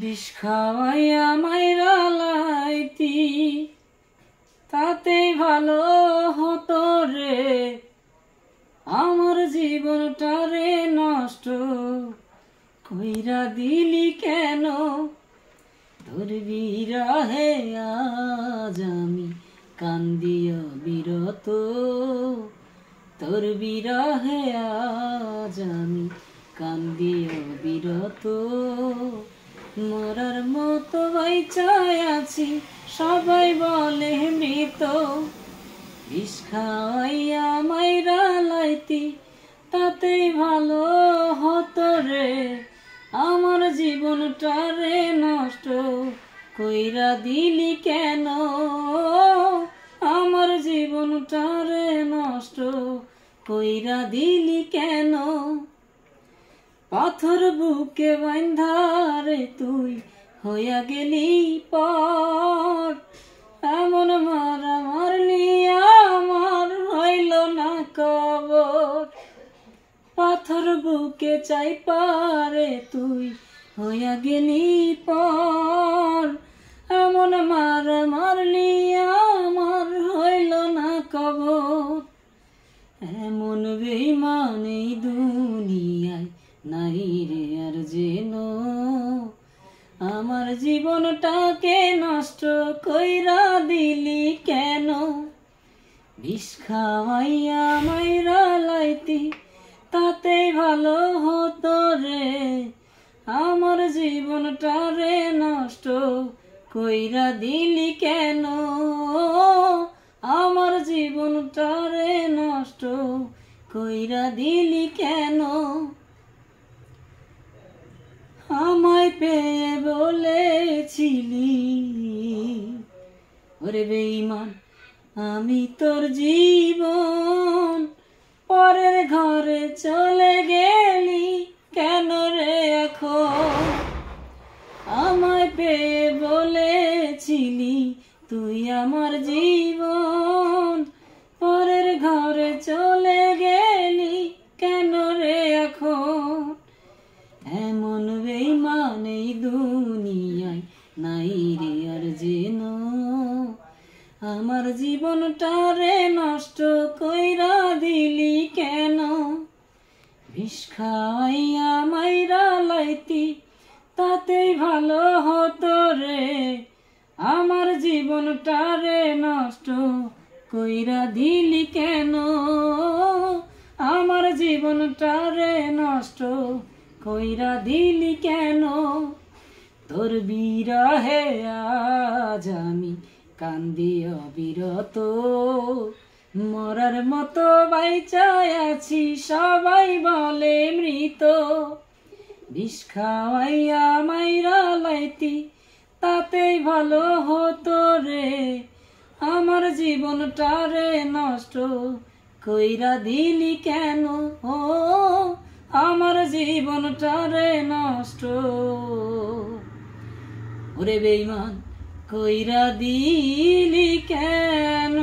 বিষ খাওয়াইয়া মাইরা লাইতি তাতে ভালো হতো রে, আমার জীবনটারে নষ্ট কইরা দিলি কেন? তোর বিরহে আজ আমি কান্দিয়া বিরত, তোর বিরহে আজ আমি কান্দিয়া বিরত। মরার মতো বাইচায় আছি, সবাই বলে মৃত। বিষ খাওয়াইয়া মাইরা লাইতি তাতেই ভালো হতো রে, আমার জীবনটারে নষ্ট কইরা দিলি কেন? আমার জীবনটারে নষ্ট কইরা দিলি কেন? পাথর বুকে বাঁধারে তুই হইয়া গেলি পর, এমন মারা মারলি আমার হইল না কবর। পাথর বুকে চাই পারে তুই হইয়া গেলি পর, এমন মারা মারলি আমার হইল না কবর। এমন বেঈমান এই দুনিয়ায় নাই রে আর যেন, আমার জীবনটাকে নষ্ট কইরা দিলি কেন? বিষ খাওয়াইয়া মাইরা লাইতি তাতে ভালো হতো রে, আমার জীবনটারে নষ্ট কইরা দিলি কেন? আমার জীবনটারে নষ্ট কইরা দিলি কেন? আমায় পেয়ে বলেছিলি ওরে বেঈমান আমি তোর জীবন, পরের ঘরে চলে গেলি কেন রে এখন? আমায় পেয়ে বলেছিলি তুই আমার জীবন, পরের ঘরে চলে গেলি কেন রে এখন? এমন বেঈমান এই দুনিয়ায় নাই রে আর যেন, আমার জীবনটারে নষ্ট কইরা দিলি কেন? বিষ খাওয়াইয়া মাইরা লাইতি তাতেই ভালো হতো রে, আমার জীবনটারে নষ্ট কইরা দিলি কেন? আমার জীবনটারে নষ্ট কইরা দিলি কেন? তোর বিরহে আজ আমি কান্দি অবিরত, মরার মতো বাইচায় আছি সবাই বলে মৃত। বিষ খাওয়াইয়া মাইরা লাইতি তাতেই ভালো হতো রে, আমার জীবনটারে নষ্ট কইরা দিলি কেন? ও আমার জীবনটারে নষ্ট ওরে বেঈমান কইরা দিলি কেন?